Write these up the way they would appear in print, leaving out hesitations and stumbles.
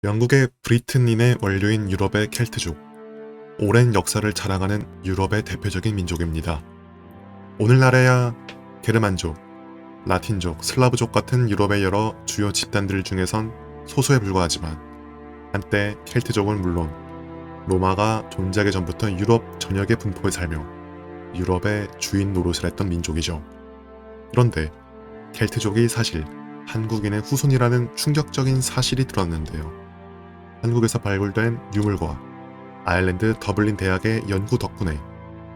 영국의 브리튼인의 원료인 유럽의 켈트족, 오랜 역사를 자랑하는 유럽의 대표적인 민족입니다. 오늘날에야 게르만족, 라틴족, 슬라브족 같은 유럽의 여러 주요 집단들 중에선 소수에 불과하지만 한때 켈트족은 물론 로마가 존재하기 전부터 유럽 전역에 분포해 살며 유럽의 주인 노릇을 했던 민족이죠. 그런데 켈트족이 사실 한국인의 후손이라는 충격적인 사실이 드러났는데요. 한국에서 발굴된 유물과 아일랜드 더블린 대학의 연구 덕분에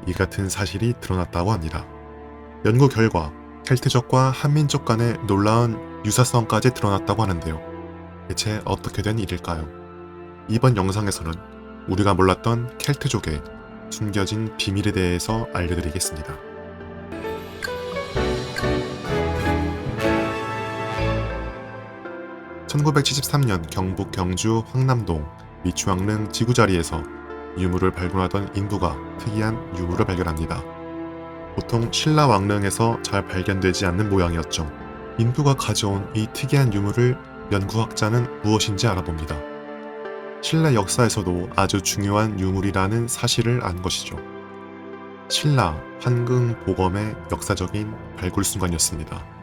이 같은 사실이 드러났다고 합니다. 연구 결과 켈트족과 한민족 간의 놀라운 유사성까지 드러났다고 하는데요. 대체 어떻게 된 일일까요? 이번 영상에서는 우리가 몰랐던 켈트족의 숨겨진 비밀에 대해서 알려드리겠습니다. (1973년) 경북 경주 황남동 미추왕릉 지구자리에서 유물을 발굴하던 인부가 특이한 유물을 발견합니다. 보통 신라왕릉에서 잘 발견되지 않는 모양이었죠. 인부가 가져온 이 특이한 유물을 연구학자는 무엇인지 알아봅니다. 신라 역사에서도 아주 중요한 유물이라는 사실을 안 것이죠. 신라 환궁보검의 역사적인 발굴 순간이었습니다.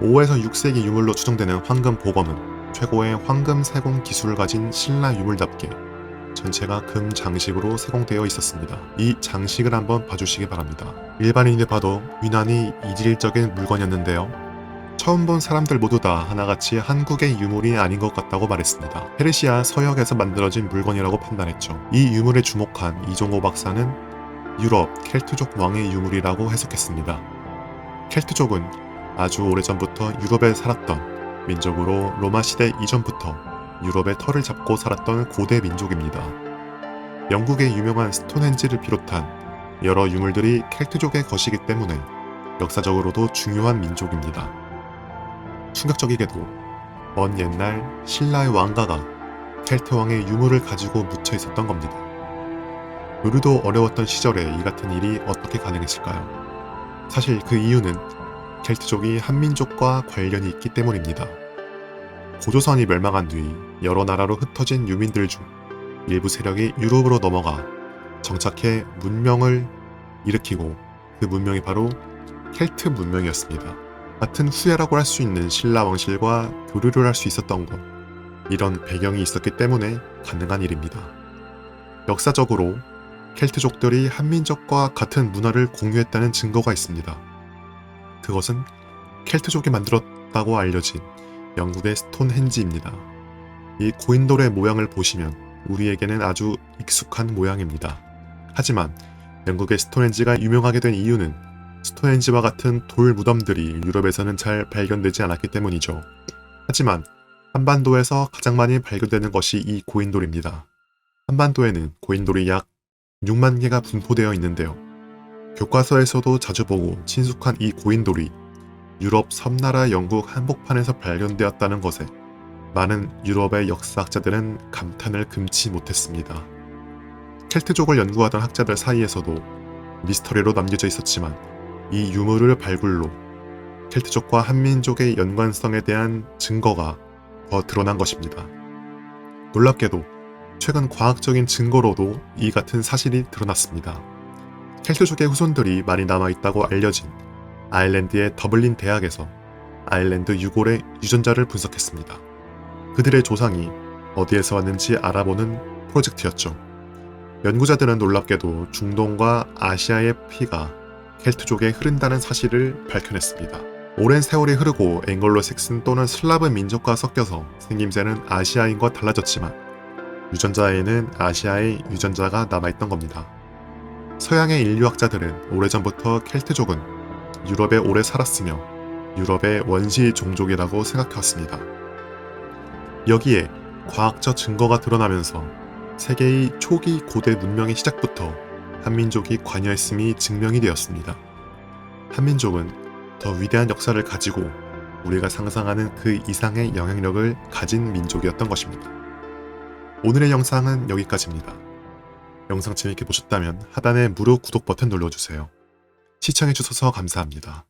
5에서 6세기 유물로 추정되는 황금보검은 최고의 황금 세공 기술을 가진 신라 유물답게 전체가 금 장식으로 세공되어 있었습니다. 이 장식을 한번 봐주시기 바랍니다. 일반인이 봐도 유난히 이질적인 물건이었는데요. 처음 본 사람들 모두 다 하나같이 한국의 유물이 아닌 것 같다고 말했습니다. 페르시아 서역에서 만들어진 물건이라고 판단했죠. 이 유물에 주목한 이종호 박사는 유럽 켈트족 왕의 유물이라고 해석했습니다. 켈트족은 아주 오래전부터 유럽에 살았던 민족으로 로마 시대 이전부터 유럽의 털을 잡고 살았던 고대 민족입니다. 영국의 유명한 스톤헨지를 비롯한 여러 유물들이 켈트족의 것이기 때문에 역사적으로도 중요한 민족입니다. 충격적이게도 먼 옛날 신라의 왕가가 켈트 왕의 유물을 가지고 묻혀 있었던 겁니다. 의료도 어려웠던 시절에 이 같은 일이 어떻게 가능했을까요? 사실 그 이유는 켈트족이 한민족과 관련이 있기 때문입니다. 고조선이 멸망한 뒤 여러 나라로 흩어진 유민들 중 일부 세력이 유럽으로 넘어가 정착해 문명을 일으키고 그 문명이 바로 켈트 문명이었습니다. 같은 후예라고 할 수 있는 신라 왕실과 교류를 할 수 있었던 것, 이런 배경이 있었기 때문에 가능한 일입니다. 역사적으로 켈트족들이 한민족과 같은 문화를 공유했다는 증거가 있습니다. 그것은 켈트족이 만들었다고 알려진 영국의 스톤헨지입니다. 이 고인돌의 모양을 보시면 우리에게는 아주 익숙한 모양입니다. 하지만 영국의 스톤헨지가 유명하게 된 이유는 스톤헨지와 같은 돌 무덤들이 유럽에서는 잘 발견되지 않았기 때문이죠. 하지만 한반도에서 가장 많이 발견되는 것이 이 고인돌입니다. 한반도에는 고인돌이 약 6만 개가 분포되어 있는데요. 교과서에서도 자주 보고 친숙한 이 고인돌이 유럽 섬나라 영국 한복판에서 발견되었다는 것에 많은 유럽의 역사학자들은 감탄을 금치 못했습니다. 켈트족을 연구하던 학자들 사이에서도 미스터리로 남겨져 있었지만 이 유물을 발굴로 켈트족과 한민족의 연관성에 대한 증거가 더 드러난 것입니다. 놀랍게도 최근 과학적인 증거로도 이 같은 사실이 드러났습니다. 켈트족의 후손들이 많이 남아있다고 알려진 아일랜드의 더블린 대학에서 아일랜드 유골의 유전자를 분석했습니다. 그들의 조상이 어디에서 왔는지 알아보는 프로젝트였죠. 연구자들은 놀랍게도 중동과 아시아의 피가 켈트족에 흐른다는 사실을 밝혀냈습니다. 오랜 세월이 흐르고 앵글로색슨 또는 슬라브 민족과 섞여서 생김새는 아시아인과 달라졌지만 유전자에는 아시아의 유전자가 남아있던 겁니다. 서양의 인류학자들은 오래전부터 켈트족은 유럽에 오래 살았으며 유럽의 원시 종족이라고 생각해왔습니다. 여기에 과학적 증거가 드러나면서 세계의 초기 고대 문명의 시작부터 한민족이 관여했음이 증명이 되었습니다. 한민족은 더 위대한 역사를 가지고 우리가 상상하는 그 이상의 영향력을 가진 민족이었던 것입니다. 오늘의 영상은 여기까지입니다. 영상 재밌게 보셨다면 하단의 무료 구독 버튼 눌러주세요. 시청해주셔서 감사합니다.